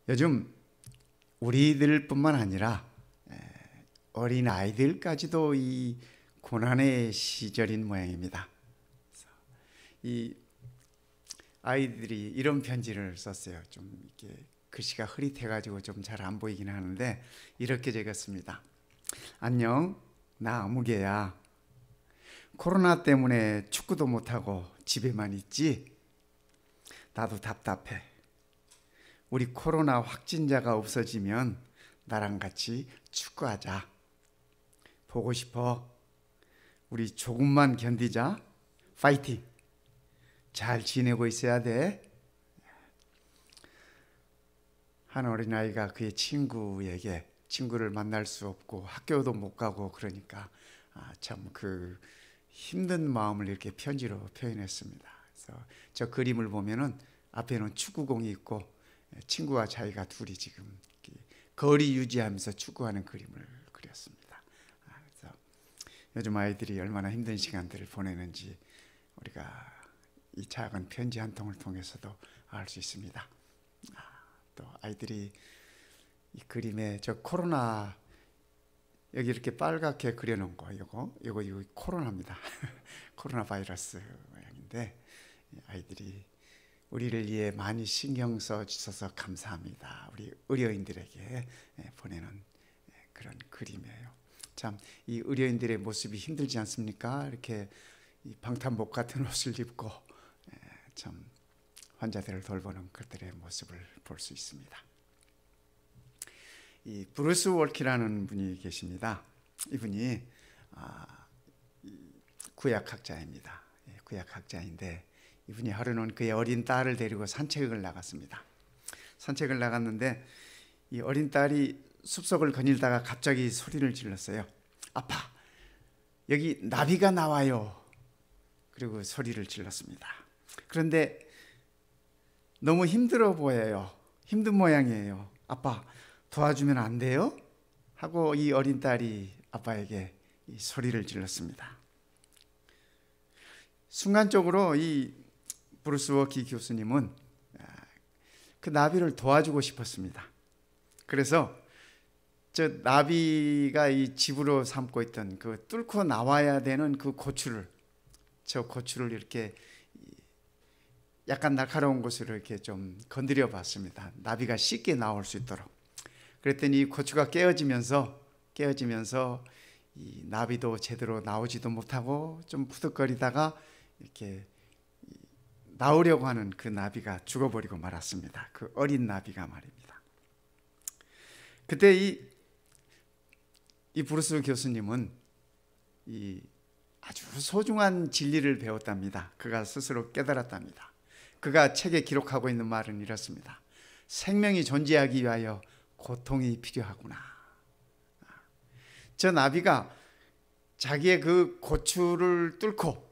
요즘 우리들뿐만 아니라 어린 아이들까지도 이 고난의 시절인 모양입니다. 이 아이들이 이런 편지를 썼어요. 좀 이렇게 글씨가 흐릿해가지고 좀 잘 안 보이긴 하는데 이렇게 적었습니다. 안녕, 나 아무개야. 코로나 때문에 축구도 못하고 집에만 있지? 나도 답답해. 우리 코로나 확진자가 없어지면 나랑 같이 축구하자. 보고 싶어. 우리 조금만 견디자. 파이팅. 잘 지내고 있어야 돼. 한 어린아이가 그의 친구에게 친구를 만날 수 없고 학교도 못 가고 그러니까 참 그 힘든 마음을 이렇게 편지로 표현했습니다. 그래서 저 그림을 보면은 앞에는 축구공이 있고 친구와 자기가 둘이 지금 거리 유지하면서 축구하는 그림을 그렸습니다. 그래서 요즘 아이들이 얼마나 힘든 시간들을 보내는지 우리가 이 작은 편지 한 통을 통해서도 알 수 있습니다. 또 아이들이 이 그림에 저 코로나 여기 이렇게 빨갛게 그려놓은 거 이거 코로나입니다. 코로나 바이러스 모양인데 아이들이 우리를 위해 많이 신경 써 주셔서 감사합니다. 우리 의료인들에게 보내는 그런 그림이에요. 참 이 의료인들의 모습이 힘들지 않습니까? 이렇게 이 방탄복 같은 옷을 입고 참 환자들을 돌보는 그들의 모습을 볼 수 있습니다. 이 브루스 월키라는 분이 계십니다. 이분이 구약학자입니다. 구약학자인데 이분이 하루는 그의 어린 딸을 데리고 산책을 나갔습니다. 산책을 나갔는데 이 어린 딸이 숲속을 거닐다가 갑자기 소리를 질렀어요. 아빠, 여기 나비가 나와요. 그리고 소리를 질렀습니다. 그런데 너무 힘들어 보여요. 힘든 모양이에요. 아빠, 도와주면 안 돼요? 하고 이 어린 딸이 아빠에게 이 소리를 질렀습니다. 순간적으로 이 브루스 워키 교수님은 그 나비를 도와주고 싶었습니다. 그래서 저 나비가 이 집으로 삼고 있던 그 뚫고 나와야 되는 그 저 고추를 이렇게 약간 날카로운 곳으로 이렇게 좀 건드려 봤습니다. 나비가 쉽게 나올 수 있도록. 그랬더니 고추가 깨어지면서 이 나비도 제대로 나오지도 못하고 좀 푸득거리다가 이렇게 나오려고 하는 그 나비가 죽어버리고 말았습니다. 그 어린 나비가 말입니다. 그때 이 브루스 교수님은 이 아주 소중한 진리를 배웠답니다. 그가 스스로 깨달았답니다. 그가 책에 기록하고 있는 말은 이렇습니다. 생명이 존재하기 위하여 고통이 필요하구나. 저 나비가 자기의 그 고추를 뚫고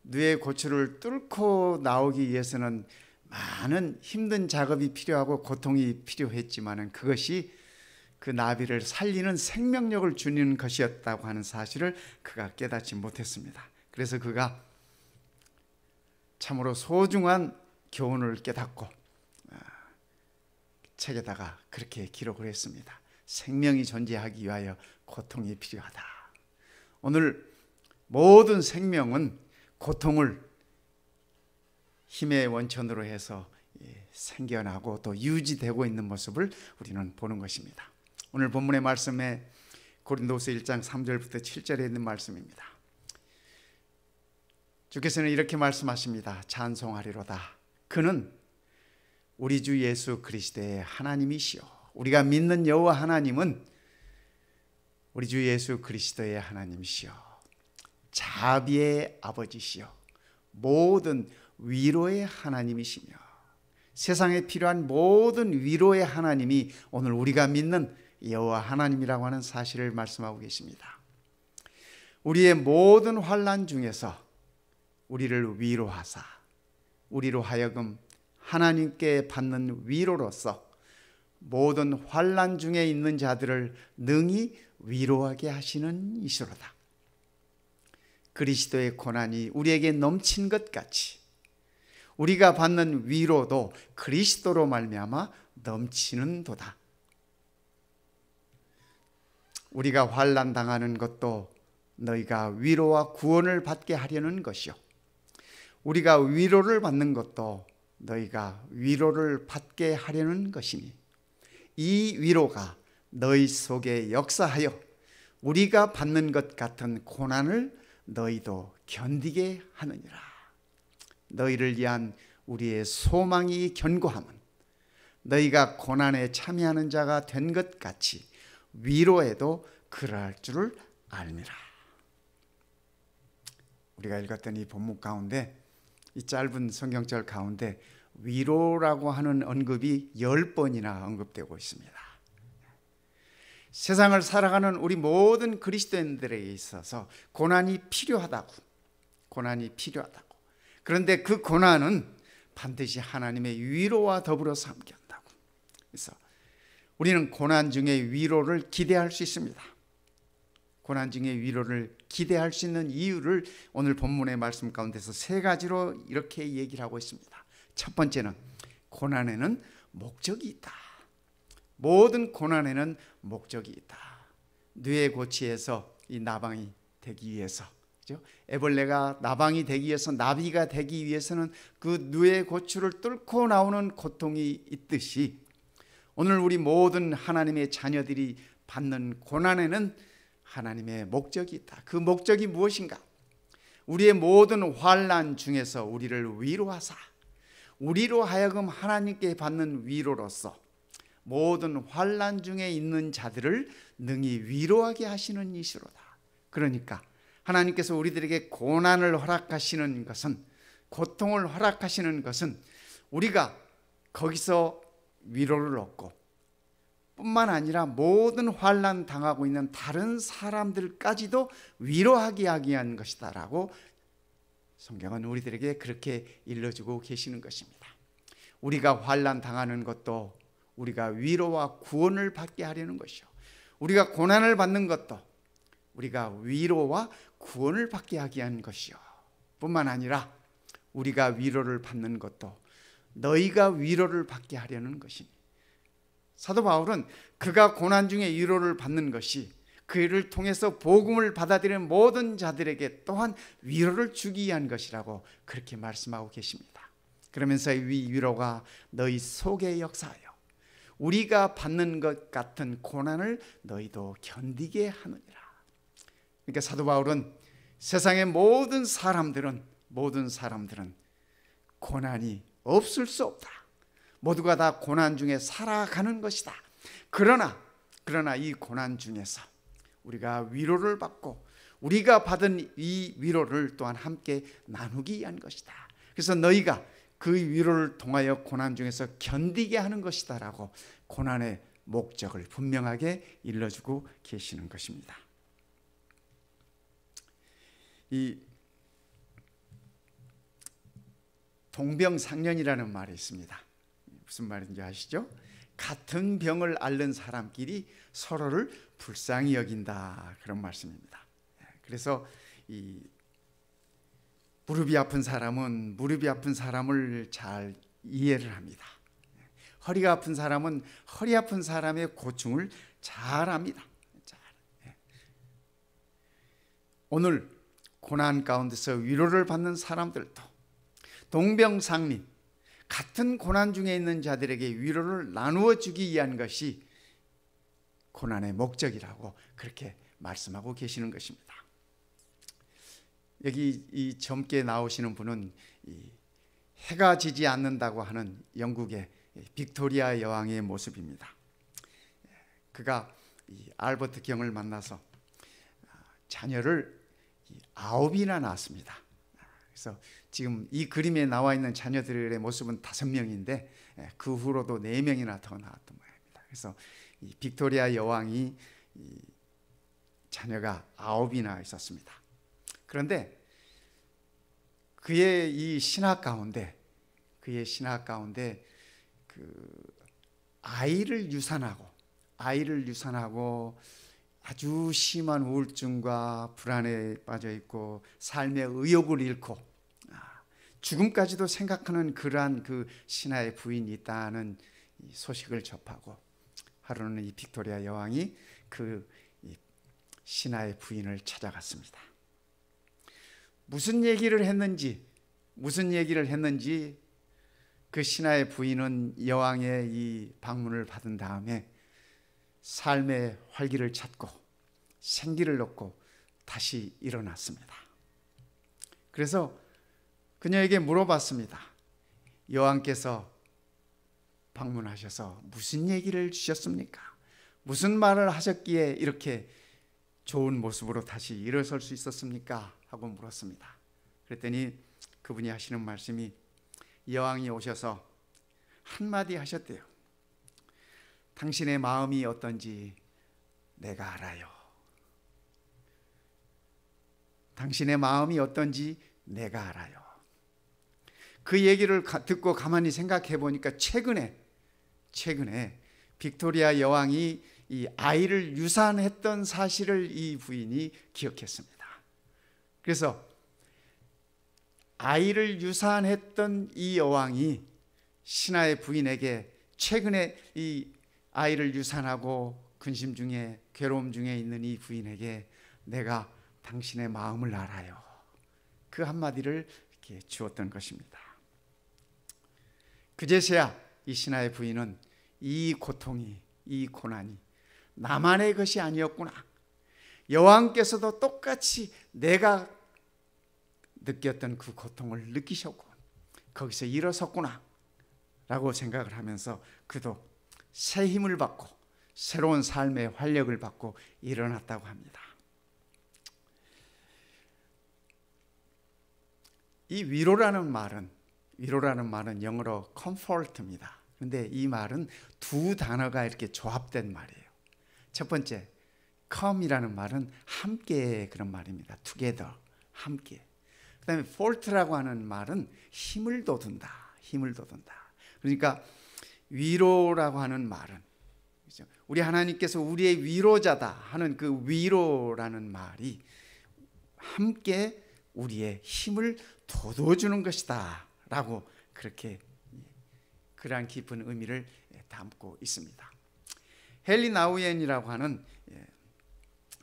뇌의 고추를 뚫고 나오기 위해서는 많은 힘든 작업이 필요하고 고통이 필요했지만은 그것이 그 나비를 살리는 생명력을 주는 것이었다고 하는 사실을 그가 깨닫지 못했습니다. 그래서 그가 참으로 소중한 교훈을 깨닫고 책에다가 그렇게 기록을 했습니다. 생명이 존재하기 위하여 고통이 필요하다. 오늘 모든 생명은 고통을 힘의 원천으로 해서 생겨나고 또 유지되고 있는 모습을 우리는 보는 것입니다. 오늘 본문의 말씀에 고린도후서 1장 3절부터 7절에 있는 말씀입니다. 주께서는 이렇게 말씀하십니다. 찬송하리로다. 그는 우리 주 예수 그리스도의 하나님이시요. 우리가 믿는 여호와 하나님은 우리 주 예수 그리스도의 하나님이시요. 자비의 아버지시요. 모든 위로의 하나님이시며 세상에 필요한 모든 위로의 하나님이 오늘 우리가 믿는 여호와 하나님이라고 하는 사실을 말씀하고 계십니다. 우리의 모든 환난 중에서 우리를 위로하사 우리로 하여금 하나님께 받는 위로로서 모든 환난 중에 있는 자들을 능히 위로하게 하시는 이시로다. 그리스도의 고난이 우리에게 넘친 것 같이 우리가 받는 위로도 그리스도로 말미암아 넘치는도다. 우리가 환난 당하는 것도 너희가 위로와 구원을 받게 하려는 것이요, 우리가 위로를 받는 것도 너희가 위로를 받게 하려는 것이니 이 위로가 너희 속에 역사하여 우리가 받는 것 같은 고난을 너희도 견디게 하느니라. 너희를 위한 우리의 소망이 견고함은 너희가 고난에 참여하는 자가 된 것 같이 위로에도 그러할 줄을 알미라. 우리가 읽었던 이 본문 가운데, 이 짧은 성경절 가운데 위로라고 하는 언급이 10번이나 언급되고 있습니다. 세상을 살아가는 우리 모든 그리스도인들에게 있어서 고난이 필요하다고. 그런데 그 고난은 반드시 하나님의 위로와 더불어서 함께한다고. 그래서 우리는 고난 중에 위로를 기대할 수 있습니다. 고난 중에 위로를 기대할 수 있는 이유를 오늘 본문의 말씀 가운데서 3가지로 이렇게 얘기를 하고 있습니다. 첫 번째는 고난에는 목적이 있다. 모든 고난에는 목적이 있다. 뇌의 고치에서 이 나방이 되기 위해서, 그죠? 애벌레가 나방이 되기 위해서, 나비가 되기 위해서는 그 뇌의 고추를 뚫고 나오는 고통이 있듯이 오늘 우리 모든 하나님의 자녀들이 받는 고난에는 하나님의 목적이 있다. 그 목적이 무엇인가? 우리의 모든 환난 중에서 우리를 위로하사 우리로 하여금 하나님께 받는 위로로서 모든 환난 중에 있는 자들을 능히 위로하게 하시는 이시로다. 그러니까 하나님께서 우리들에게 고난을 허락하시는 것은, 고통을 허락하시는 것은 우리가 거기서 위로를 얻고 뿐만 아니라 모든 환난 당하고 있는 다른 사람들까지도 위로하게 하기 위한 것이다 라고 성경은 우리들에게 그렇게 일러주고 계시는 것입니다. 우리가 환난 당하는 것도 우리가 위로와 구원을 받게 하려는 것이요, 우리가 고난을 받는 것도 우리가 위로와 구원을 받게 하기 위한 것이요, 뿐만 아니라 우리가 위로를 받는 것도 너희가 위로를 받게 하려는 것이니, 사도 바울은 그가 고난 중에 위로를 받는 것이 그를 통해서 복음을 받아들이는 모든 자들에게 또한 위로를 주기 위한 것이라고 그렇게 말씀하고 계십니다. 그러면서 이 위로가 너희 속에 역사하여 우리가 받는 것 같은 고난을 너희도 견디게 하느니라. 그러니까 사도 바울은 세상의 모든 사람들은 고난이 없을 수 없다. 모두가 다 고난 중에 살아가는 것이다. 그러나 이 고난 중에서 우리가 위로를 받고 우리가 받은 이 위로를 또한 함께 나누기 위한 것이다. 그래서 너희가 그 위로를 통하여 고난 중에서 견디게 하는 것이다 라고 고난의 목적을 분명하게 일러주고 계시는 것입니다. 이 동병상련이라는 말이 있습니다. 무슨 말인지 아시죠? 같은 병을 앓는 사람끼리 서로를 불쌍히 여긴다, 그런 말씀입니다. 그래서 이 무릎이 아픈 사람은 무릎이 아픈 사람을 잘 이해를 합니다. 허리가 아픈 사람은 허리 아픈 사람의 고충을 잘 압니다. 오늘 고난 가운데서 위로를 받는 사람들도 동병상련, 같은 고난 중에 있는 자들에게 위로를 나누어 주기 위한 것이 고난의 목적이라고 그렇게 말씀하고 계시는 것입니다. 여기 이 젊게 나오시는 분은 이 해가 지지 않는다고 하는 영국의 빅토리아 여왕의 모습입니다. 그가 이 알버트 경을 만나서 자녀를 9이나 낳았습니다. 그래서 지금 이 그림에 나와 있는 자녀들의 모습은 5명인데 그 후로도 4명이나 더 낳았던 모양입니다. 그래서 이 빅토리아 여왕이 이 자녀가 9이나 있었습니다. 그런데 그의 이 신학 가운데 그 아이를 유산하고 아주 심한 우울증과 불안에 빠져 있고 삶의 의욕을 잃고 죽음까지도 생각하는 그러한 그 신하의 부인이 있다는 소식을 접하고 하루는 이 빅토리아 여왕이 그 신하의 부인을 찾아갔습니다. 무슨 얘기를 했는지 그 신하의 부인은 여왕의 이 방문을 받은 다음에 삶의 활기를 찾고 생기를 얻고 다시 일어났습니다. 그래서 그녀에게 물어봤습니다. 여왕께서 방문하셔서 무슨 얘기를 주셨습니까? 무슨 말을 하셨기에 이렇게 좋은 모습으로 다시 일어설 수 있었습니까? 하고 물었습니다. 그랬더니 그분이 하시는 말씀이 여왕이 오셔서 한마디 하셨대요. 당신의 마음이 어떤지 내가 알아요. 당신의 마음이 어떤지 내가 알아요. 그 얘기를 듣고 가만히 생각해 보니까 최근에 빅토리아 여왕이 이 아이를 유산했던 사실을 이 부인이 기억했습니다. 그래서 아이를 유산했던 이 여왕이 신하의 부인에게 최근에 이 아이를 유산하고 근심 중에 괴로움 중에 있는 이 부인에게 내가 당신의 마음을 알아요. 그 한마디를 이렇게 주었던 것입니다. 그제서야 이 신하의 부인은 이 고통이, 이 고난이 나만의 것이 아니었구나. 여왕께서도 똑같이 내가 느꼈던 그 고통을 느끼셨고 거기서 일어섰구나 라고 생각을 하면서 그도 새 힘을 받고 새로운 삶의 활력을 받고 일어났다고 합니다. 이 위로라는 말은 영어로 comfort입니다. 그런데 이 말은 두 단어가 이렇게 조합된 말이에요. 첫 번째, come이라는 말은 함께 그런 말입니다. together, 함께. 그 다음에 fort라고 하는 말은 힘을 돋운다. 그러니까 위로라고 하는 말은 우리 하나님께서 우리의 위로자다 하는 그 위로라는 말이 함께 우리의 힘을 돋워주는 것이다 라고 그렇게 그러한 깊은 의미를 담고 있습니다. 헨리 나우엔이라고 하는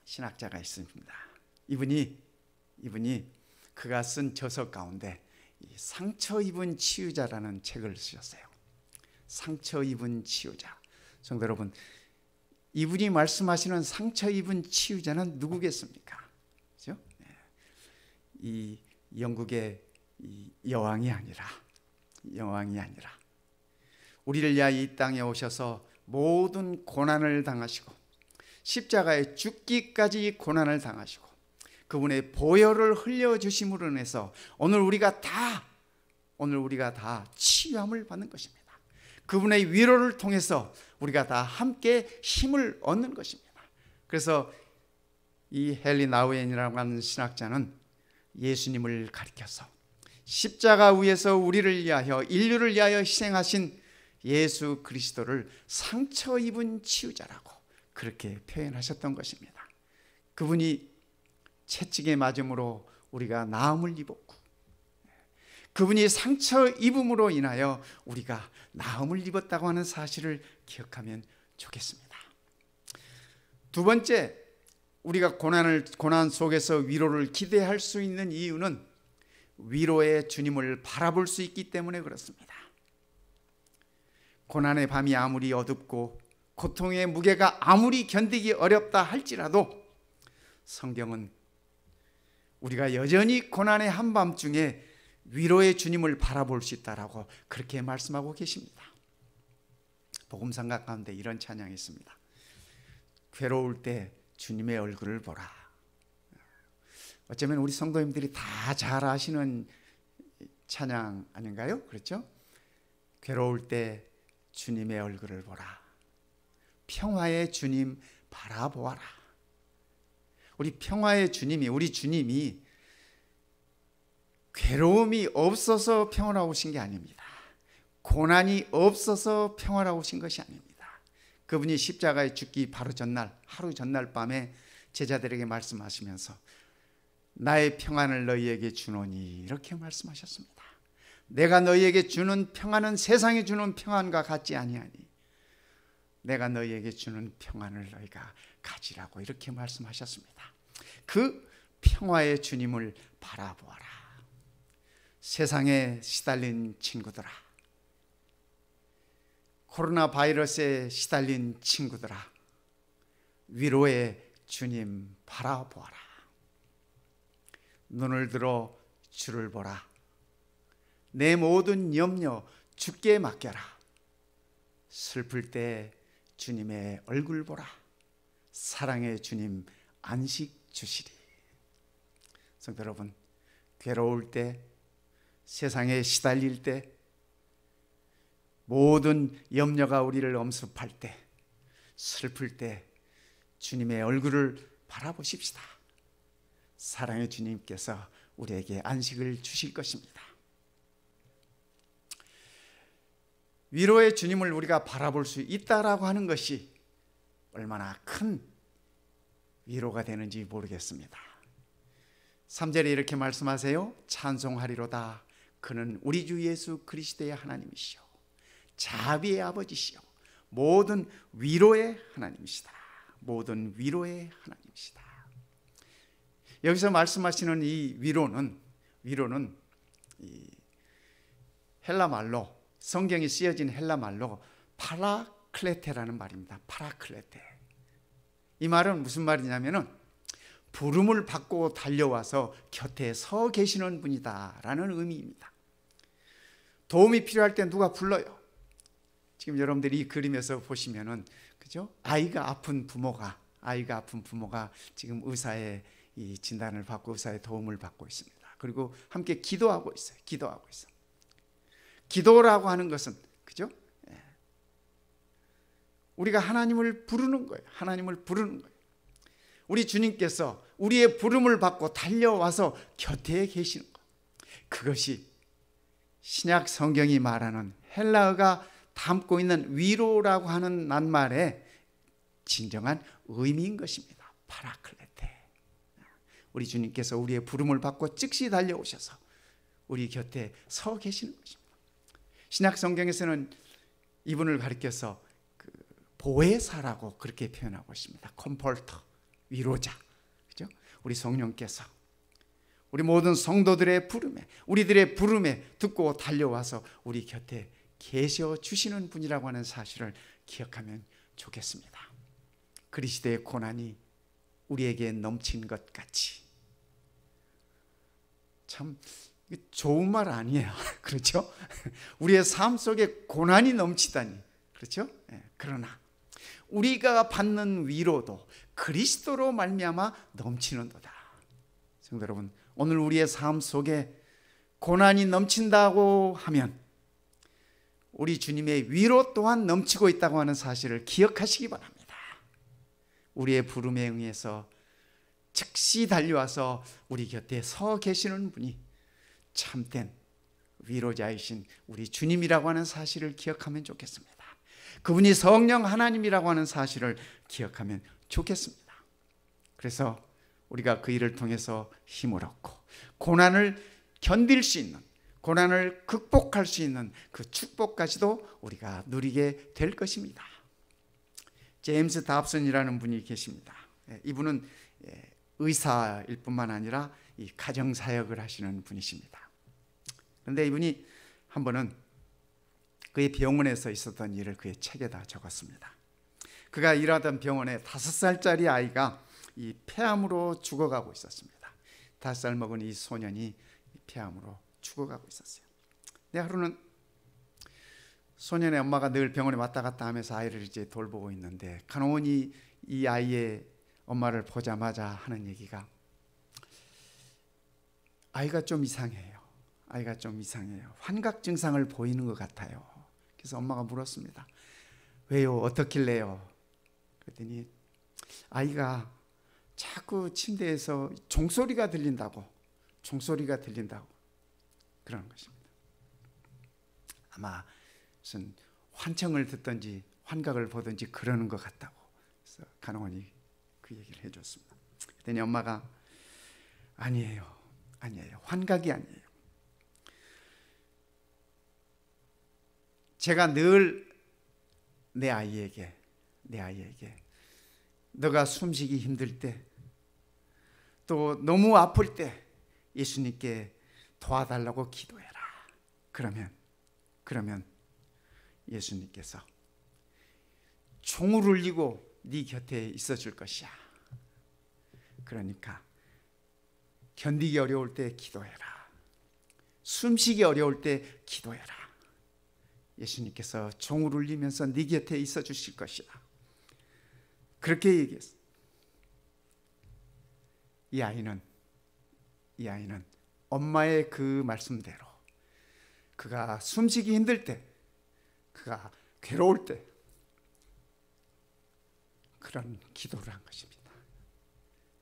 신학자가 있습니다. 이분이 그가 쓴 저서 가운데 상처 입은 치유자라는 책을 쓰셨어요. 상처 입은 치유자. 성도 여러분, 이분이 말씀하시는 상처 입은 치유자는 누구겠습니까? 그렇죠? 이 영국의 이 여왕이 아니라 우리를 위하여 이 땅에 오셔서 모든 고난을 당하시고 십자가에 죽기까지 고난을 당하시고 그분의 보혈을 흘려주심으로 인해서 오늘 우리가 다 치유함을 받는 것입니다. 그분의 위로를 통해서 우리가 다 함께 힘을 얻는 것입니다. 그래서 이 헨리 나우엔이라고 하는 신학자는 예수님을 가리켜서 십자가 위에서 우리를 위하여 인류를 위하여 희생하신 예수 그리스도를 상처 입은 치유자라고 그렇게 표현하셨던 것입니다. 그분이 채찍에 맞음으로 우리가 나음을 입었고 그분이 상처 입음으로 인하여 우리가 나음을 입었다고 하는 사실을 기억하면 좋겠습니다. 두 번째, 우리가 고난 속에서 위로를 기대할 수 있는 이유는 위로의 주님을 바라볼 수 있기 때문에 그렇습니다. 고난의 밤이 아무리 어둡고 고통의 무게가 아무리 견디기 어렵다 할지라도 성경은 우리가 여전히 고난의 한밤중에 위로의 주님을 바라볼 수 있다라고 그렇게 말씀하고 계십니다. 복음성가 가운데 이런 찬양이 있습니다. 괴로울 때 주님의 얼굴을 보라. 어쩌면 우리 성도님들이 다 잘 아시는 찬양 아닌가요? 그렇죠? 괴로울 때 주님의 얼굴을 보라. 평화의 주님 바라보아라. 우리 평화의 주님이, 우리 주님이 괴로움이 없어서 평화로우신 게 아닙니다. 고난이 없어서 평화로우신 것이 아닙니다. 그분이 십자가에 죽기 바로 전날, 하루 전날 밤에 제자들에게 말씀하시면서 나의 평안을 너희에게 주노니 이렇게 말씀하셨습니다. 내가 너희에게 주는 평안은 세상이 주는 평안과 같지 아니하니 내가 너희에게 주는 평안을 너희가 가지라고 이렇게 말씀하셨습니다. 그 평화의 주님을 바라보아라. 세상에 시달린 친구들아, 코로나 바이러스에 시달린 친구들아, 위로의 주님 바라보아라. 눈을 들어 주를 보라. 내 모든 염려 주께 맡겨라. 슬플 때 주님의 얼굴 보라. 사랑의 주님 안식 주시리. 성도 여러분, 괴로울 때, 세상에 시달릴 때, 모든 염려가 우리를 엄습할 때, 슬플 때 주님의 얼굴을 바라보십시다. 사랑의 주님께서 우리에게 안식을 주실 것입니다. 위로의 주님을 우리가 바라볼 수 있다라고 하는 것이 얼마나 큰 위로가 되는지 모르겠습니다. 3절에 이렇게 말씀하세요. 찬송하리로다. 그는 우리 주 예수 그리스도의 하나님이시오. 자비의 아버지시오. 모든 위로의 하나님이시다. 모든 위로의 하나님이시다. 여기서 말씀하시는 이 위로는 이 헬라 말로, 성경이 쓰여진 헬라 말로 파라클레테라는 말입니다. 파라클레테. 이 말은 무슨 말이냐면은 부름을 받고 달려와서 곁에 서 계시는 분이다라는 의미입니다. 도움이 필요할 때 누가 불러요. 지금 여러분들이 이 그림에서 보시면은, 그죠? 아이가 아픈 부모가 지금 의사의 이 진단을 받고 의사의 도움을 받고 있습니다. 그리고 함께 기도하고 있어요. 기도라고 하는 것은, 그죠? 우리가 하나님을 부르는 거예요. 우리 주님께서 우리의 부름을 받고 달려와서 곁에 계시는 것. 그것이 신약 성경이 말하는 헬라어가 담고 있는 위로라고 하는 낱말의 진정한 의미인 것입니다. 파라클레테. 우리 주님께서 우리의 부름을 받고 즉시 달려오셔서 우리 곁에 서 계시는 것입니다. 신약 성경에서는 이분을 가리켜서 보혜사라고 그렇게 표현하고 있습니다. 컴포터, 위로자. 그죠? 우리 성령께서 우리 모든 성도들의 부름에, 우리들의 부름에 듣고 달려와서 우리 곁에 계셔 주시는 분이라고 하는 사실을 기억하면 좋겠습니다. 그리스도의 고난이 우리에게 넘친 것 같이. 참 좋은 말 아니에요. 그렇죠? 우리의 삶 속에 고난이 넘치다니. 그렇죠? 그러나 우리가 받는 위로도 그리스도로 말미암아 넘치는도다. 성도 여러분, 오늘 우리의 삶 속에 고난이 넘친다고 하면 우리 주님의 위로 또한 넘치고 있다고 하는 사실을 기억하시기 바랍니다. 우리의 부름에 응해서 즉시 달려와서 우리 곁에 서 계시는 분이 참된 위로자이신 우리 주님이라고 하는 사실을 기억하면 좋겠습니다. 그분이 성령 하나님이라고 하는 사실을 기억하면 좋겠습니다. 그래서 우리가 그 일을 통해서 힘을 얻고 고난을 견딜 수 있는, 고난을 극복할 수 있는 그 축복까지도 우리가 누리게 될 것입니다. 제임스 답슨이라는 분이 계십니다. 이분은 의사일 뿐만 아니라 이 가정사역을 하시는 분이십니다. 그런데 이분이 한 번은 그의 병원에서 있었던 일을 그의 책에다 적었습니다. 그가 일하던 병원에 5살짜리 아이가 이 폐암으로 죽어가고 있었습니다. 5살 먹은 이 소년이 폐암으로 죽어가고 있었어요. 근데 하루는 소년의 엄마가 늘 병원에 왔다 갔다 하면서 아이를 이제 돌보고 있는데 간호원이 이 아이의 엄마를 보자마자 하는 얘기가 아이가 좀 이상해요. 환각 증상을 보이는 것 같아요. 그래서 엄마가 물었습니다. 왜요? 어떻길래요? 그랬더니 아이가 자꾸 침대에서 종소리가 들린다고 그러는 것입니다. 아마 무슨 환청을 듣든지 환각을 보든지 그러는 것 같다고. 그래서 간호원이 그 얘기를 해줬습니다. 그랬더니 엄마가 아니에요. 환각이 아니에요. 제가 늘 내 아이에게 너가 숨쉬기 힘들 때, 또 너무 아플 때 예수님께 도와달라고 기도해라. 그러면 예수님께서 종을 울리고 네 곁에 있어 줄 것이야. 그러니까 견디기 어려울 때 기도해라. 숨쉬기 어려울 때 기도해라. 예수님께서 종을 울리면서 네 곁에 있어 주실 것이야. 그렇게 얘기했어. 이 아이는 엄마의 그 말씀대로 그가 숨쉬기 힘들 때, 그가 괴로울 때 그런 기도를 한 것입니다.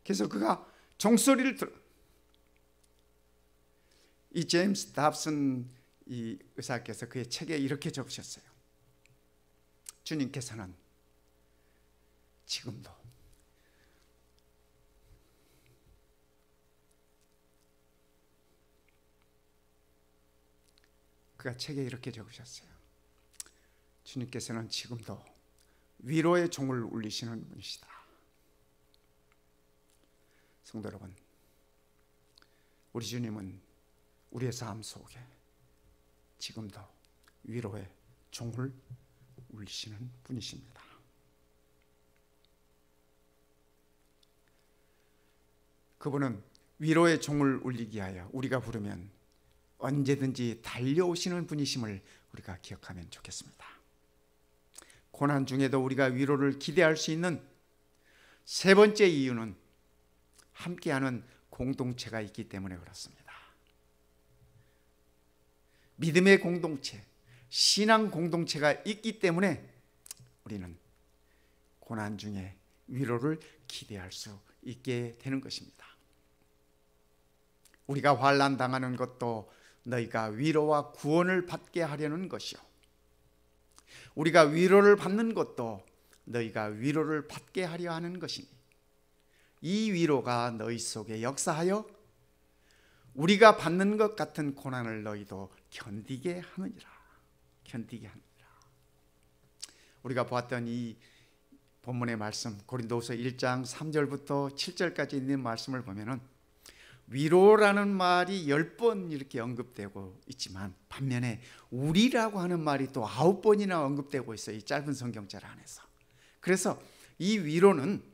그래서 그가 종소리를 들어. 이 제임스 답슨 이 의사께서 그의 책에 이렇게 적으셨어요. 주님께서는 지금도 그가 책에 이렇게 적으셨어요. 주님께서는 지금도 위로의 종을 울리시는 분이시다. 성도 여러분, 우리 주님은 우리의 삶 속에 지금도 위로의 종을 울리시는 분이십니다. 그분은 위로의 종을 울리기 위하여 우리가 부르면 언제든지 달려오시는 분이심을 우리가 기억하면 좋겠습니다. 고난 중에도 우리가 위로를 기대할 수 있는 세 번째 이유는 함께하는 공동체가 있기 때문에 그렇습니다. 믿음의 공동체, 신앙 공동체가 있기 때문에 우리는 고난 중에 위로를 기대할 수 있게 되는 것입니다. 우리가 환난 당하는 것도 너희가 위로와 구원을 받게 하려는 것이요, 우리가 위로를 받는 것도 너희가 위로를 받게 하려 하는 것이니 이 위로가 너희 속에 역사하여 우리가 받는 것 같은 고난을 너희도 견디게 하느니라. 우리가 보았던 이 본문의 말씀, 고린도후서 1장 3절부터 7절까지 있는 말씀을 보면은 위로라는 말이 10번 이렇게 언급되고 있지만 반면에 우리라고 하는 말이 또 9번이나 언급되고 있어요. 이 짧은 성경절 안에서. 그래서 이 위로는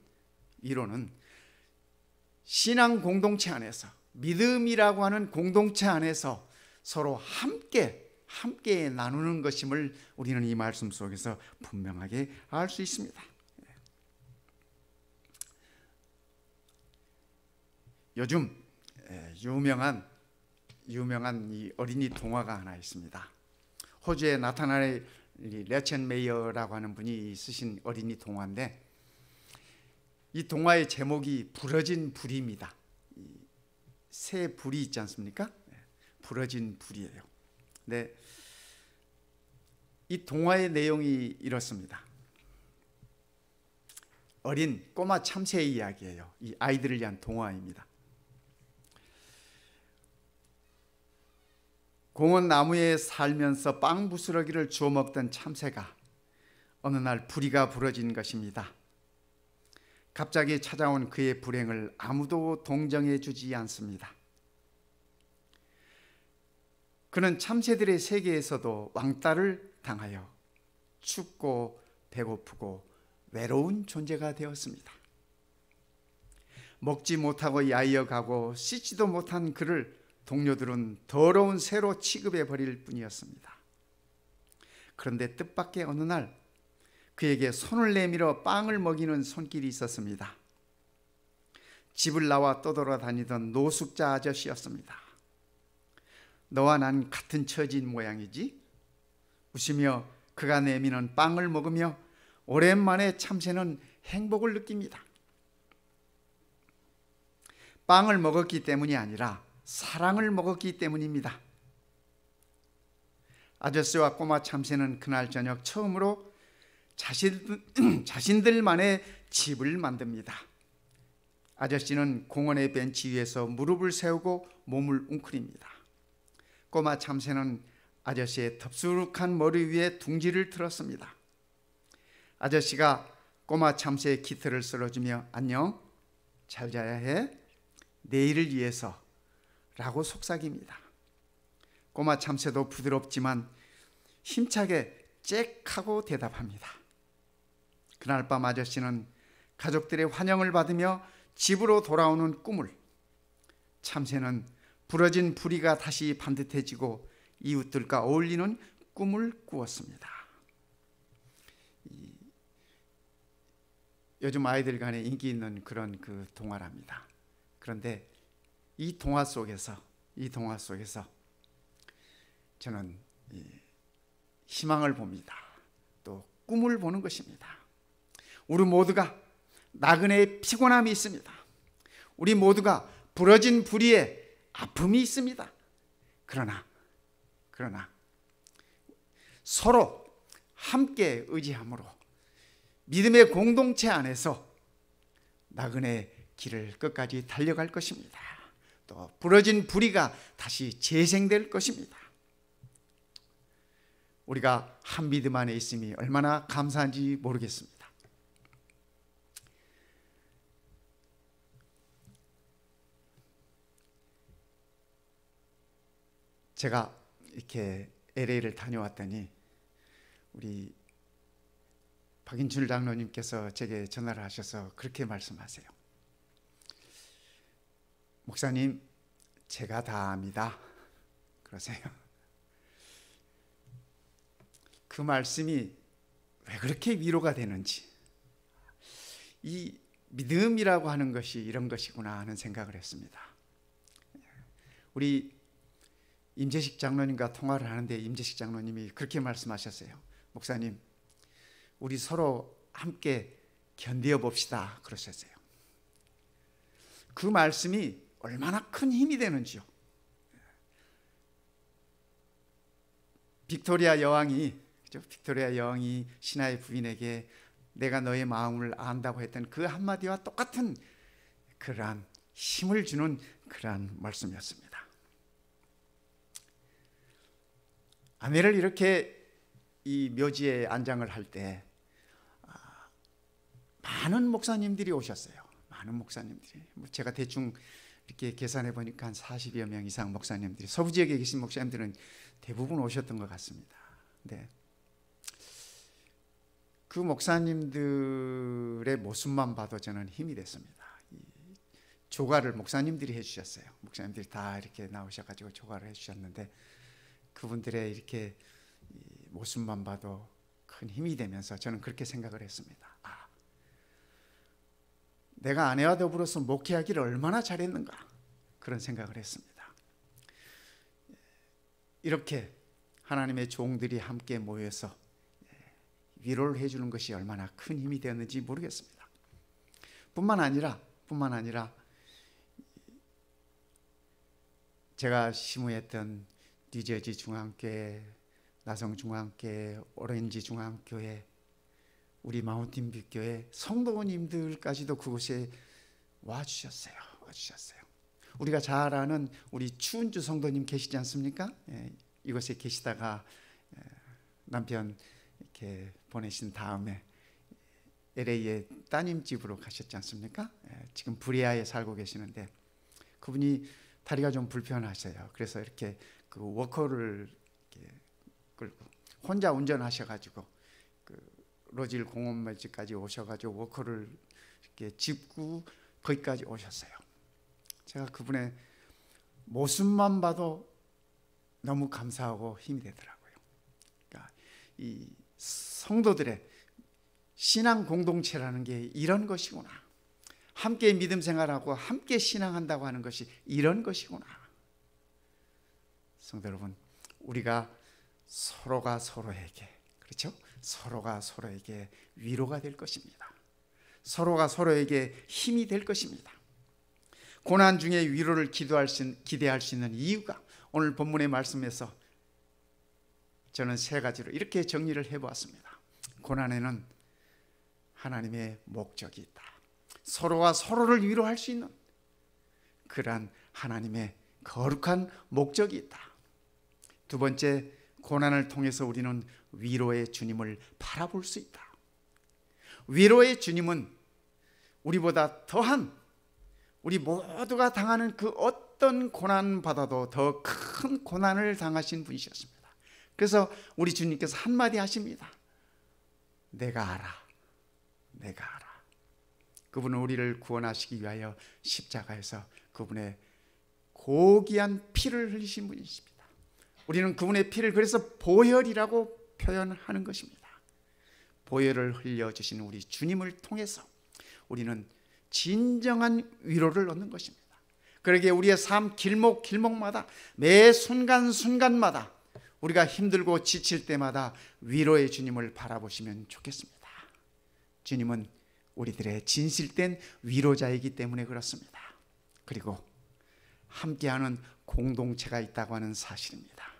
신앙 공동체 안에서, 믿음이라고 하는 공동체 안에서 서로 함께 나누는 것임을 우리는 이 말씀 속에서 분명하게 알 수 있습니다. 요즘 유명한 이 어린이 동화가 하나 있습니다. 호주의 나타나엘 레첸 메이어라고 하는 분이 쓰신 어린이 동화인데, 이 동화의 제목이 부러진 불입니다. 새 불이 있지 않습니까? 부러진 불이에요. 네, 이 동화의 내용이 이렇습니다. 어린 꼬마 참새의 이야기예요. 이 아이들을 위한 동화입니다. 공원 나무에 살면서 빵 부스러기를 주워 먹던 참새가 어느 날 부리가 부러진 것입니다. 갑자기 찾아온 그의 불행을 아무도 동정해 주지 않습니다. 그는 참새들의 세계에서도 왕따를 당하여 춥고 배고프고 외로운 존재가 되었습니다. 먹지 못하고 야이어가고 씻지도 못한 그를 동료들은 더러운 새로 취급해 버릴 뿐이었습니다. 그런데 뜻밖의 어느 날 그에게 손을 내밀어 빵을 먹이는 손길이 있었습니다. 집을 나와 떠돌아다니던 노숙자 아저씨였습니다. 너와 난 같은 처지인 모양이지? 웃으며 그가 내미는 빵을 먹으며 오랜만에 참새는 행복을 느낍니다. 빵을 먹었기 때문이 아니라 사랑을 먹었기 때문입니다. 아저씨와 꼬마 참새는 그날 저녁 처음으로 자신들만의 집을 만듭니다. 아저씨는 공원의 벤치 위에서 무릎을 세우고 몸을 웅크립니다. 꼬마 참새는 아저씨의 덥수룩한 머리 위에 둥지를 틀었습니다. 아저씨가 꼬마 참새의 깃털을 쓸어주며 안녕, 잘 자야 해, 내일을 위해서 라고 속삭입니다. 꼬마 참새도 부드럽지만 힘차게 짹 하고 대답합니다. 그날 밤 아저씨는 가족들의 환영을 받으며 집으로 돌아오는 꿈을, 참새는 부러진 부리가 다시 반듯해지고 이웃들과 어울리는 꿈을 꾸었습니다. 요즘 아이들 간에 인기 있는 그런 그 동화랍니다. 그런데 이 동화 속에서 저는 희망을 봅니다. 또 꿈을 보는 것입니다. 우리 모두가 나그네의 피곤함이 있습니다. 우리 모두가 부러진 부리에 아픔이 있습니다. 그러나 서로 함께 의지함으로 믿음의 공동체 안에서 나그네의 길을 끝까지 달려갈 것입니다. 또 부러진 부리가 다시 재생될 것입니다. 우리가 한 믿음 안에 있음이 얼마나 감사한지 모르겠습니다. 제가 이렇게 LA를 다녀왔더니 우리 박인출 장로님께서 제게 전화를 하셔서 그렇게 말씀하세요. 목사님, 제가 다 압니다. 그러세요. 그 말씀이 왜 그렇게 위로가 되는지, 이 믿음이라고 하는 것이 이런 것이구나 하는 생각을 했습니다. 우리 임재식 장로님과 통화를 하는데 임재식 장로님이 그렇게 말씀하셨어요. 목사님, 우리 서로 함께 견뎌 봅시다 그러셨어요. 그 말씀이 얼마나 큰 힘이 되는지요. 빅토리아 여왕이 신하의 부인에게 내가 너의 마음을 안다고 했던 그 한마디와 똑같은 그러한 힘을 주는 그러한 말씀이었습니다. 아내를 이렇게 이 묘지에 안장을 할 때 많은 목사님들이 오셨어요. 많은 목사님들이. 제가 대충 이렇게 계산해 보니까 한 40여 명 이상 목사님들이, 서부 지역에 계신 목사님들은 대부분 오셨던 것 같습니다. 네. 그 목사님들의 모습만 봐도 저는 힘이 됐습니다. 조가를 목사님들이 해주셨어요. 목사님들이 다 이렇게 나오셔가지고 조가를 해주셨는데 그분들의 이렇게 모습만 봐도 큰 힘이 되면서 저는 그렇게 생각을 했습니다. 내가 아내와 더불어서 목회하기를 얼마나 잘했는가 그런 생각을 했습니다. 이렇게 하나님의 종들이 함께 모여서 위로를 해주는 것이 얼마나 큰 힘이 되었는지 모르겠습니다. 뿐만 아니라 제가 시무했던 뉴저지 중앙교회, 나성 중앙교회, 오렌지 중앙교회, 우리 마운틴 뷰교회 성도님들까지도 그곳에 와주셨어요. 우리가 잘 아는 우리 추은주 성도님 계시지 않습니까? 이곳에 계시다가 남편 이렇게 보내신 다음에 LA의 따님 집으로 가셨지 않습니까? 지금 브리아에 살고 계시는데 그분이 다리가 좀 불편하셔요. 그래서 이렇게 그 워커를 이렇게 끌고 혼자 운전하셔가지고 그 로질 공원까지 오셔가지고 워커를 이렇게 짚고 거기까지 오셨어요. 제가 그분의 모습만 봐도 너무 감사하고 힘이 되더라고요. 그러니까 이 성도들의 신앙 공동체라는 게 이런 것이구나. 함께 믿음 생활하고 함께 신앙한다고 하는 것이 이런 것이구나. 성도 여러분, 우리가 서로가 서로에게, 그렇죠? 서로가 서로에게 위로가 될 것입니다. 서로가 서로에게 힘이 될 것입니다. 고난 중에 위로를 기대할 수 있는 이유가 오늘 본문의 말씀에서 저는 세 가지로 이렇게 정리를 해보았습니다. 고난에는 하나님의 목적이 있다. 서로가 서로를 위로할 수 있는 그러한 하나님의 거룩한 목적이 있다. 두 번째, 고난을 통해서 우리는 위로의 주님을 바라볼 수 있다. 위로의 주님은 우리보다 더한, 우리 모두가 당하는 그 어떤 고난받아도 더 큰 고난을 당하신 분이셨습니다. 그래서 우리 주님께서 한마디 하십니다. 내가 알아. 내가 알아. 그분은 우리를 구원하시기 위하여 십자가에서 그분의 고귀한 피를 흘리신 분이십니다. 우리는 그분의 피를 그래서 보혈이라고 표현하는 것입니다. 보혈을 흘려주신 우리 주님을 통해서 우리는 진정한 위로를 얻는 것입니다. 그러기에 우리의 삶 길목길목마다 매 순간순간마다 우리가 힘들고 지칠 때마다 위로의 주님을 바라보시면 좋겠습니다. 주님은 우리들의 진실된 위로자이기 때문에 그렇습니다. 그리고 함께하는 공동체가 있다고 하는 사실입니다.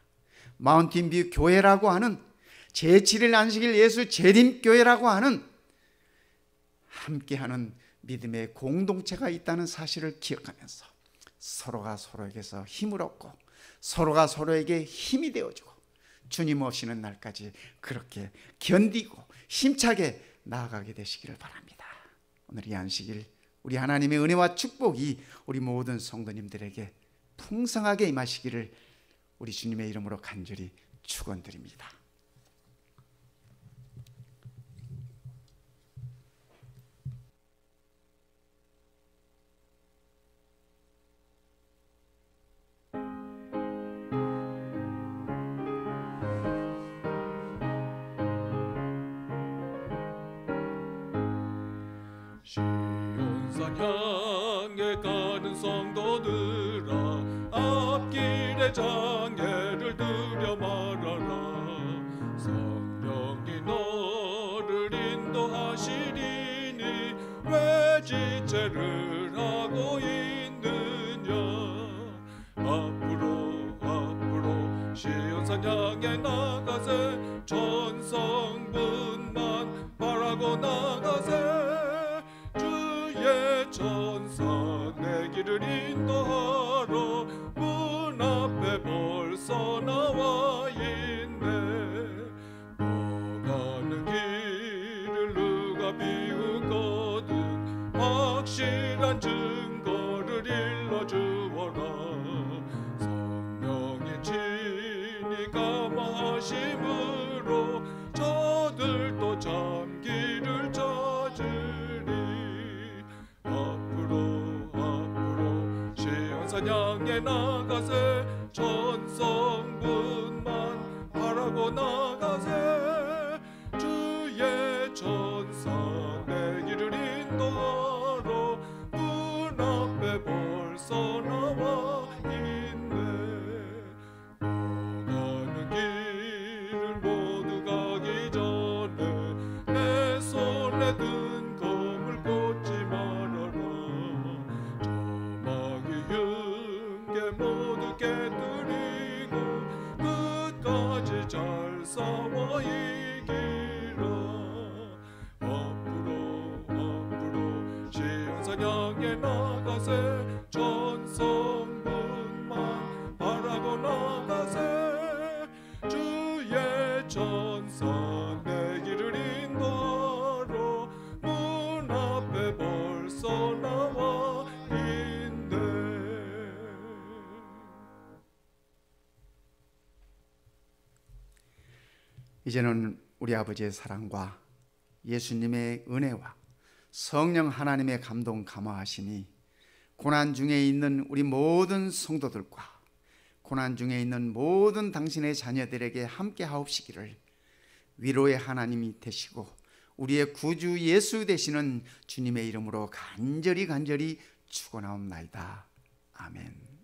마운틴뷰 교회라고 하는 제7일 안식일 예수 재림교회라고 하는 함께하는 믿음의 공동체가 있다는 사실을 기억하면서 서로가 서로에게서 힘을 얻고 서로가 서로에게 힘이 되어주고 주님 오시는 날까지 그렇게 견디고 힘차게 나아가게 되시기를 바랍니다. 오늘 이 안식일 우리 하나님의 은혜와 축복이 우리 모든 성도님들에게 풍성하게 임하시기를 우리 주님의 이름으로 간절히 축원드립니다. 시온산 향해 가는 성도들아, 앞길에 장애를 들여 말하라. 성령이 너를 인도하시리니 왜 지체를 하고 있느냐. 앞으로 시온산 향해 나가세. 천성분만 바라고 나가세. 천사 내 길을 인도하러 문 앞에 벌써 나와 있네. 너가는 길을 누가 비우거든 확실한 증거를 일러주어라. 성령이 친히 감화하심으로 저들도 참기를 찾으리. 앞으로 시온산 향해 나가세. 천성분만 바라고 나가세. 주의 천사 내 길을 인도하러 문 앞에 벌써 나와 있네. 너가는 길을 모두 가기 전에 내 손에 든 검을 꽂지 말아라. 저마귀 흉계 모두 깨뜨리고 끝까지 잘 싸워 이기라. 앞으로 시온산 향해 나가세. 천성분만 바라고 나가세. 주의 천사 내 길을 인도하러 문 앞에 벌써 나와 있네. 이제는 우리 아버지의 사랑과 예수님의 은혜와 성령 하나님의 감동 감화하시니 고난 중에 있는 우리 모든 성도들과 고난 중에 있는 모든 당신의 자녀들에게 함께 하옵시기를 위로의 하나님이 되시고 우리의 구주 예수 되시는 주님의 이름으로 간절히 축원하옵나이다. 아멘.